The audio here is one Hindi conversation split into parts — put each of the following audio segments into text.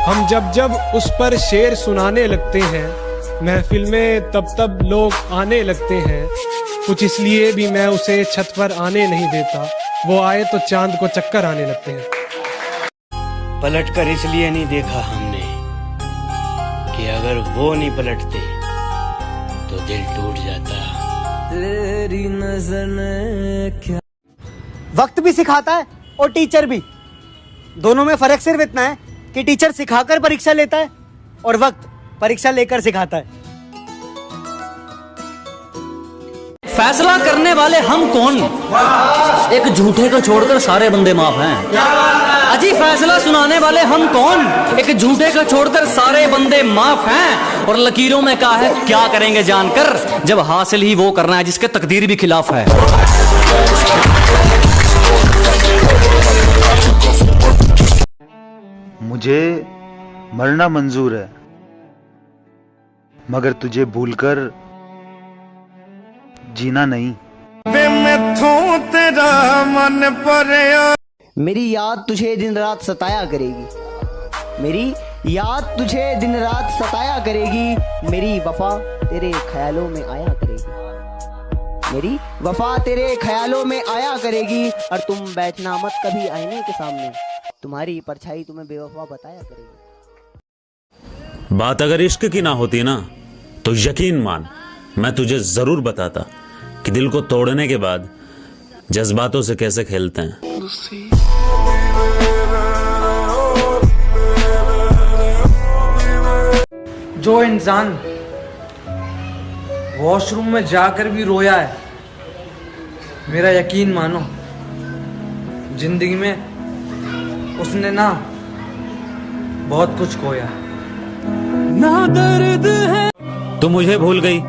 हम जब जब उस पर शेर सुनाने लगते हैं, महफिल में तब तब लोग आने लगते हैं। कुछ इसलिए भी मैं उसे छत पर आने नहीं देता, वो आए तो चांद को चक्कर आने लगते हैं। पलट कर इसलिए नहीं देखा हमने कि अगर वो नहीं पलटते तो दिल टूट जाता। तेरी नजर ने क्या। वक्त भी सिखाता है और टीचर भी। दोनों में फर्क सिर्फ इतना है कि टीचर सिखाकर परीक्षा लेता है और वक्त परीक्षा लेकर सिखाता है। फैसला करने वाले हम कौन? एक झूठे को छोड़कर सारे बंदे माफ हैं। अजी फैसला सुनाने वाले हम कौन? एक झूठे को छोड़कर सारे बंदे माफ हैं। और लकीरों में कहा है क्या करेंगे जानकर, जब हासिल ही वो करना है जिसके तकदीर भी खिलाफ है। मुझे मरना मंजूर है, मगर तुझे भूलकर जीना नहीं। तेरा मन पर मेरी याद तुझे दिन रात सताया करेगी। मेरी याद तुझे दिन रात सताया करेगी। मेरी वफा तेरे ख्यालों में आया करेगी। मेरी वफा तेरे ख्यालों में आया करेगी। और तुम बैठना मत कभी आईने के सामने, तुम्हारी परछाई तुम्हें बेवफा बताया करेगी। बात अगर इश्क की ना होती ना तो यकीन मान मैं तुझे जरूर बताता कि दिल को तोड़ने के बाद जज्बातों से कैसे खेलते हैं। जो इंसान वॉशरूम में जाकर भी रोया है, मेरा यकीन मानो जिंदगी में उसने ना बहुत कुछ खोया। ना दर्द है। तू मुझे भूल गई,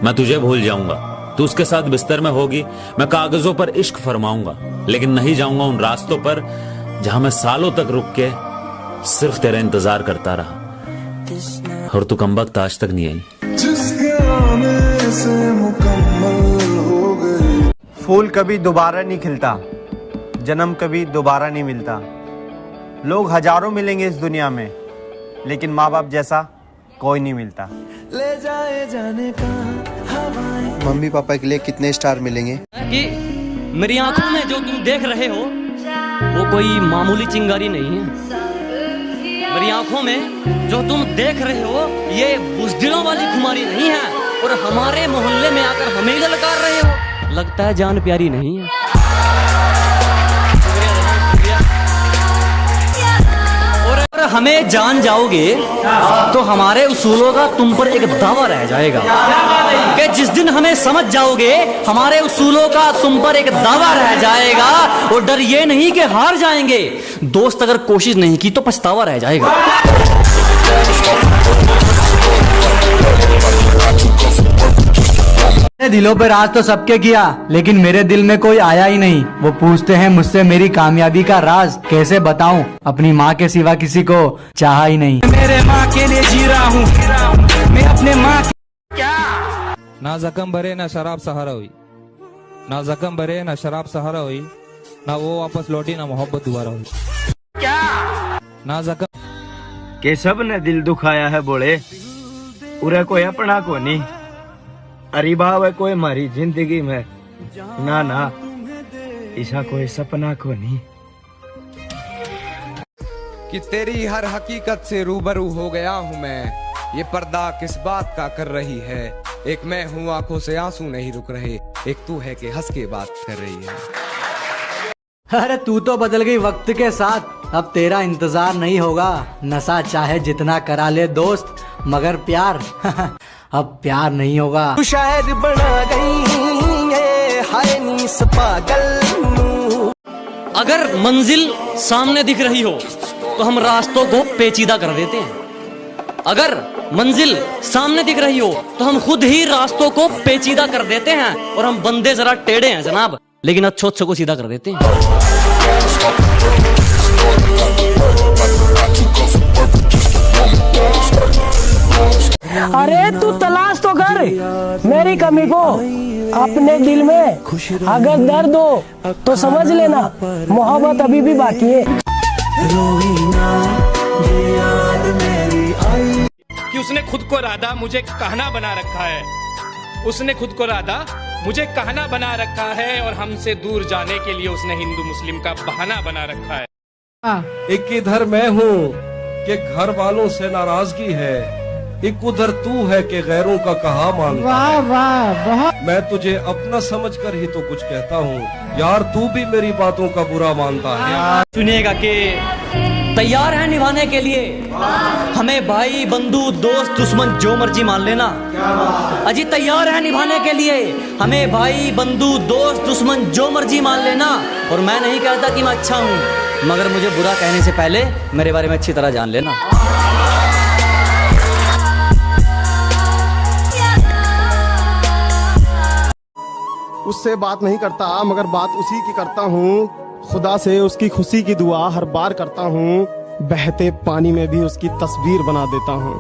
मैं तुझे भूल जाऊंगा। तू उसके साथ बिस्तर में होगी, मैं कागजों पर इश्क फरमाऊंगा, लेकिन नहीं जाऊंगा उन रास्तों पर जहां मैं सालों तक रुक के सिर्फ तेरा इंतजार करता रहा और तू कमबख्त आज तक नहीं आई। फूल कभी दोबारा नहीं खिलता, जन्म कभी दोबारा नहीं मिलता। लोग हजारों मिलेंगे इस दुनिया में, लेकिन माँ बाप जैसा कोई नहीं मिलता। ले जाए जाने का मम्मी पापा के लिए कितने स्टार मिलेंगे कि मेरी आंखों में जो तुम देख रहे हो वो कोई मामूली चिंगारी नहीं है। मेरी आंखों में जो तुम देख रहे हो ये बुज़दिलों वाली खुमारी नहीं है। और हमारे मोहल्ले में आकर हमें ललकार रहे हो, लगता है जान प्यारी नहीं है। और हमें जान जाओगे तो हमारे उसूलों का तुम पर एक दावा रह जाएगा। कि जिस दिन हमें समझ जाओगे हमारे उसूलों का तुम पर एक दावा रह जाएगा। और डर ये नहीं कि हार जाएंगे, दोस्त अगर कोशिश नहीं की तो पछतावा रह जाएगा। दिलों पे राज तो सबके किया, लेकिन मेरे दिल में कोई आया ही नहीं। वो पूछते हैं मुझसे मेरी कामयाबी का राज, कैसे बताऊं अपनी माँ के सिवा किसी को चाहा ही नहीं। मेरे माँ के लिए जी रहा हूँ मैं, अपने माँ क्या। ना जख्म भरे ना शराब सहारा हुई, ना जख्म भरे ना शराब सहारा हुई, ना वो वापस लौटी ना मोहब्बत दोबारा हुई। क्या ना जख्म के सब ने दिल दुखाया है बोले, उरे कोई अपना को नहीं। अरे बाब है कोई हमारी जिंदगी में, ना ना ऐसा कोई सपना को नहीं। कि तेरी हर हकीकत से रूबरू हो गया हूँ मैं, ये पर्दा किस बात का कर रही है। एक मैं हूँ आंखों से आंसू नहीं रुक रहे, एक तू है कि हंस के बात कर रही है। अरे तू तो बदल गई वक्त के साथ, अब तेरा इंतजार नहीं होगा। नशा चाहे जितना करा ले दोस्त, मगर प्यार अब प्यार नहीं होगा। तू शायर बना गई है, हाय नीस पागल। अगर मंजिल सामने दिख रही हो तो हम रास्तों को पेचीदा कर देते हैं। अगर मंजिल सामने दिख रही हो तो हम खुद ही रास्तों को पेचीदा कर देते हैं। और हम बंदे जरा टेढ़े हैं जनाब, लेकिन अच्छो अच्छो को सीधा कर देते हैं। अरे तू तलाश तो कर मेरी कमी को अपने दिल में। अगर दर्द हो तो समझ लेना मोहब्बत अभी भी बाकी है। खुद को राधा मुझे कहना बना रखा है, उसने खुद को राधा मुझे कहना बना रखा है, और हमसे दूर जाने के लिए उसने हिंदू मुस्लिम का बहाना बना रखा है। एक इधर मैं हूँ कि घर वालों से नाराजगी है, एक उधर तू है कि गैरों का कहा मानता वाह वाह बहुत। मैं तुझे अपना समझकर ही तो कुछ कहता हूँ यार, तू भी मेरी बातों का बुरा मानता है। सुनिएगा कि तैयार है निभाने के लिए हमें भाई बंधु दोस्त दुश्मन जो मर्जी मान लेना। अजी तैयार है निभाने के लिए हमें भाई बंधु दोस्त दुश्मन जो मर्जी मान लेना। और मैं नहीं कहता कि मैं अच्छा हूँ, मगर मुझे बुरा कहने से पहले मेरे बारे में अच्छी तरह जान लेना। उससे बात नहीं करता मगर बात उसी की करता हूँ, खुदा से उसकी खुशी की दुआ हर बार करता हूँ। बहते पानी में भी उसकी तस्वीर बना देता हूँ,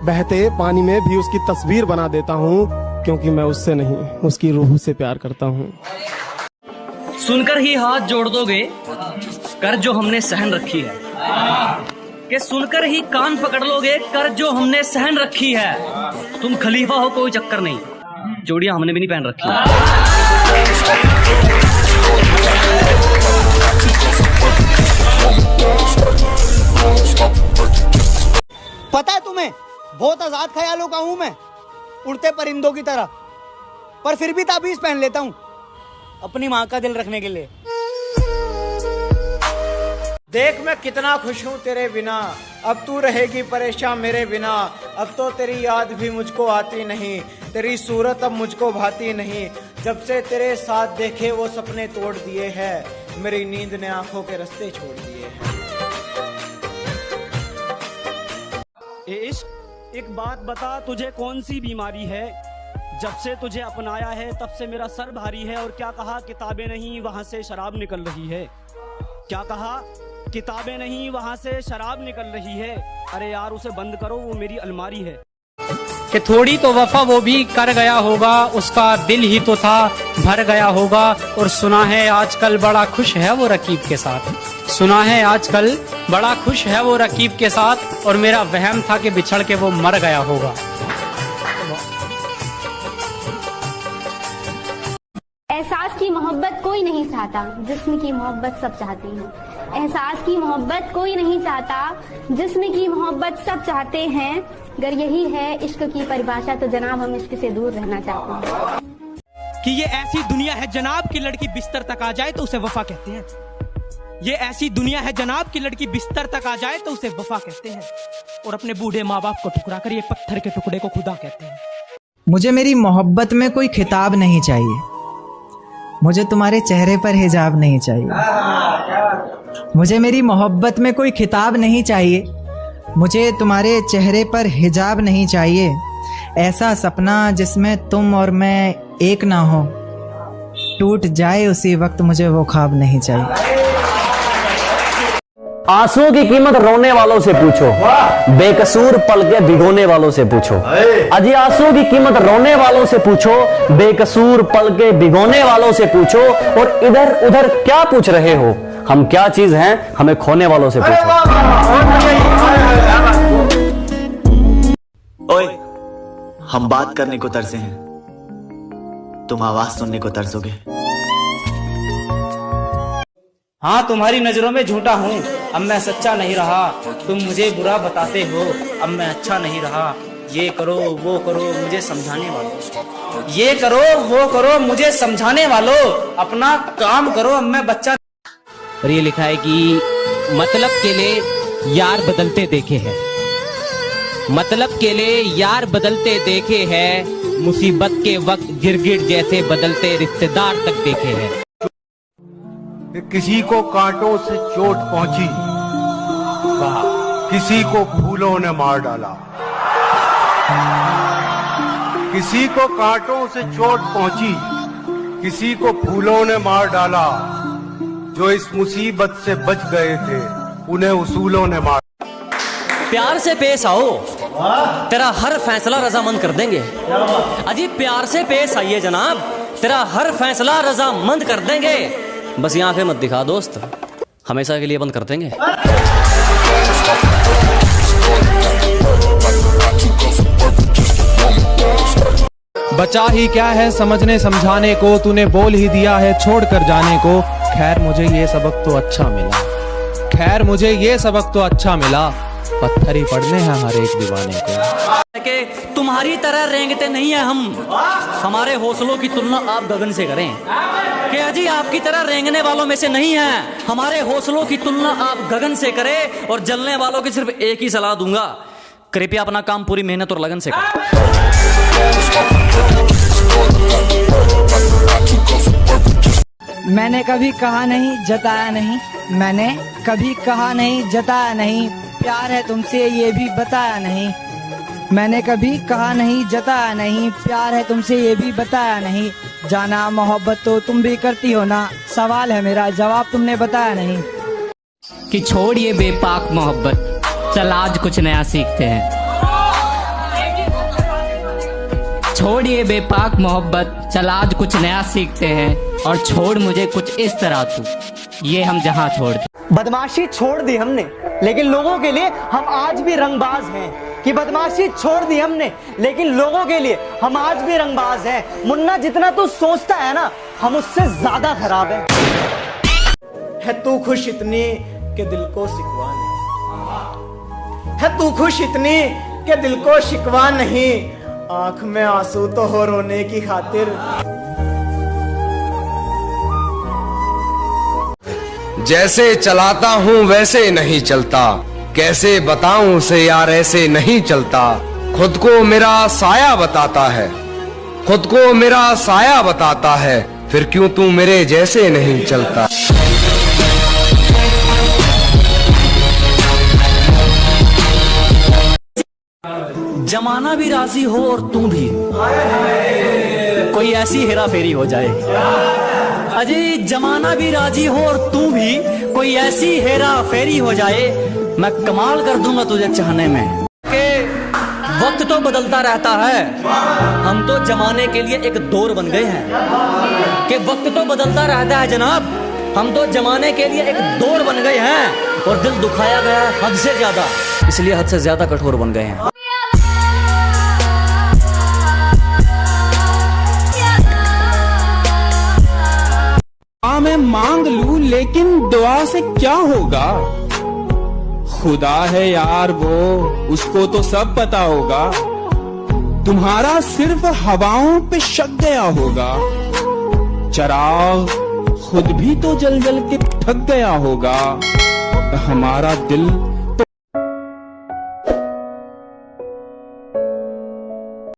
बहते पानी में भी उसकी तस्वीर बना देता हूँ, क्योंकि मैं उससे नहीं उसकी रूह से प्यार करता हूँ। सुनकर ही हाथ जोड़ दोगे कर जो हमने सहन रखी है, कि सुनकर ही कान पकड़ लोगे कर जो हमने सहन रखी है। तुम खलीफा हो कोई चक्कर नहीं, जोड़ियां हमने भी नहीं पहन रखी। पता है तुम्हें, बहुत आजाद ख्यालों का हूं मैं, उड़ते परिंदों की तरह, पर फिर भी ताबीज पहन लेता हूं अपनी माँ का दिल रखने के लिए। देख मैं कितना खुश हूँ तेरे बिना, अब तू रहेगी परेशान मेरे बिना। अब तो तेरी याद भी मुझको आती नहीं, तेरी सूरत अब मुझको भाती नहीं। जब से तेरे साथ देखे वो सपने तोड़ दिए हैं, मेरी नींद ने आंखों के रास्ते छोड़ दिए हैं। इश्क एक बात बता, तुझे कौन सी बीमारी है? जब से तुझे अपनाया है तब से मेरा सर भारी है। और क्या कहा, किताबें नहीं वहाँ से शराब निकल रही है। क्या कहा, किताबें नहीं वहाँ से शराब निकल रही है। अरे यार उसे बंद करो, वो मेरी अलमारी है। कि थोड़ी तो वफा वो भी कर गया होगा, उसका दिल ही तो था भर गया होगा। और सुना है आजकल बड़ा खुश है वो रकीब के साथ, सुना है आजकल बड़ा खुश है वो रकीब के साथ। और मेरा वहम था कि बिछड़ के वो मर गया होगा। एहसास की मोहब्बत कोई नहीं चाहता, जिस्म की मोहब्बत सब चाहते हैं। एहसास की मोहब्बत कोई नहीं चाहता, जिस्म की मोहब्बत सब चाहते हैं। अगर यही है इश्क की परिभाषा तो जनाब हम इश्क से दूर रहना चाहते हैं। कि ये ऐसी दुनिया है जनाब की लड़की बिस्तर तक आ जाए तो उसे वफा कहते हैं। ये ऐसी दुनिया है जनाब की लड़की बिस्तर तक आ जाए तो उसे वफा कहते हैं। और अपने बूढ़े माँ बाप को ठुकरा कर ये पत्थर के टुकड़े को खुदा कहते हैं। मुझे मेरी मोहब्बत में कोई खिताब नहीं चाहिए, मुझे तुम्हारे चेहरे पर हिजाब नहीं चाहिए। मुझे मेरी मोहब्बत में कोई खिताब नहीं चाहिए, मुझे तुम्हारे चेहरे पर हिजाब नहीं चाहिए। ऐसा सपना जिसमें तुम और मैं एक ना हो, टूट जाए उसी वक्त मुझे वो ख्वाब नहीं चाहिए। आंसुओं की कीमत रोने वालों से पूछो, बेकसूर पल के भिगोने वालों से पूछो। अजी आंसुओं की कीमत रोने वालों से पूछो, बेकसूर पल के भिगोने वालों से पूछो। और इधर उधर क्या पूछ रहे हो, हम क्या चीज हैं हमें खोने वालों से पूछो। ओए, हम बात करने को तरसे हैं, तुम आवाज सुनने को तरसोगे। हाँ तुम्हारी नजरों में झूठा हूँ, अब मैं सच्चा नहीं रहा। तुम मुझे बुरा बताते हो, अब मैं अच्छा नहीं रहा। ये करो वो करो मुझे समझाने वालों, ये करो वो करो मुझे समझाने वालों, अपना काम करो अब मैं बच्चा। और ये लिखा है कि मतलब के लिए यार बदलते देखे हैं, मतलब के लिए यार बदलते देखे हैं। मुसीबत के वक्त गिरगिट जैसे बदलते रिश्तेदार तक देखे हैं। किसी को कांटों से चोट पहुंची, किसी को फूलों ने मार डाला। किसी को कांटों से चोट पहुंची, किसी को फूलों ने मार डाला। जो इस मुसीबत से बच गए थे उन्हें उसूलों ने मार। प्यार से पेश आओ, तेरा हर फैसला रजामंद कर देंगे। अजी प्यार से पेश आइए जनाब, तेरा हर फैसला रजामंद कर देंगे। बस ये आंखें मत दिखा दोस्त, हमेशा के लिए बंद कर देंगे। बचा ही क्या है समझने समझाने को, तूने बोल ही दिया है छोड़ कर जाने को। खैर मुझे ये सबक तो अच्छा मिला, खैर मुझे ये सबक तो अच्छा मिला, पत्थर ही पड़ने हैं हर एक दीवाने को। कि तुम्हारी तरह रेंगते नहीं है हम, हमारे हौसलों की तुलना आप गगन से करें। कि अजी आपकी तरह रेंगने वालों में से नहीं है, हमारे हौसलों की तुलना आप गगन से करें। और जलने वालों की सिर्फ एक ही सलाह दूंगा, कृपया अपना काम पूरी मेहनत और लगन से करें। मैंने कभी कहा नहीं, जताया नहीं, मैंने कभी कहा नहीं, जताया नहीं, प्यार है तुमसे ये भी बताया नहीं। मैंने कभी कहा नहीं, जताया नहीं, प्यार है तुमसे ये भी बताया नहीं। जाना मोहब्बत तो तुम भी करती हो ना, सवाल है मेरा जवाब तुमने बताया नहीं। कि छोड़ ये बेपाक मोहब्बत, चल आज कुछ नया सीखते हैं। छोड़ ये बेपाक मोहब्बत, चल आज कुछ नया सीखते हैं। और छोड़ मुझे कुछ इस तरह तू, ये हम जहां छोड़ दे। बदमाशी छोड़ दी हमने, लेकिन लोगों के लिए हम आज भी रंगबाज हैं। कि बदमाशी छोड़ दी हमने, लेकिन लोगों के लिए हम आज भी रंगबाज हैं। मुन्ना जितना तू सोचता है ना, हम उससे ज्यादा खराब हैं। है तू खुश इतनी के दिल को शिकवा नहीं, है तू खुश इतनी के दिल को शिकवा नहीं। आंख में आंसू तो हो रोने की खातिर। जैसे चलाता हूँ वैसे नहीं चलता, कैसे बताऊं उसे यार ऐसे नहीं चलता। खुद को मेरा साया बताता है, खुद को मेरा साया बताता है, फिर क्यों तू मेरे जैसे नहीं चलता। जमाना भी राजी हो और तू भी, कोई ऐसी हेरा फेरी हो जाए। अजी जमाना भी राजी हो और तू भी, कोई ऐसी हेरा फेरी हो जाए। मैं कमाल कर दूंगा तुझे चाहने में। कि वक्त तो बदलता रहता है, हम तो जमाने के लिए एक दौर बन गए हैं। कि वक्त तो बदलता रहता है जनाब, हम तो जमाने के लिए एक दौर बन गए हैं। और दिल दुखाया गया है हद से ज्यादा, इसलिए हद से ज्यादा कठोर बन गए हैं। मैं मांग लूं लेकिन दुआ से क्या होगा। खुदा है यार वो, उसको तो सब पता होगा। तुम्हारा सिर्फ हवाओं पे शक गया होगा। चिराग खुद भी तो जल जल के थक गया होगा। हमारा दिल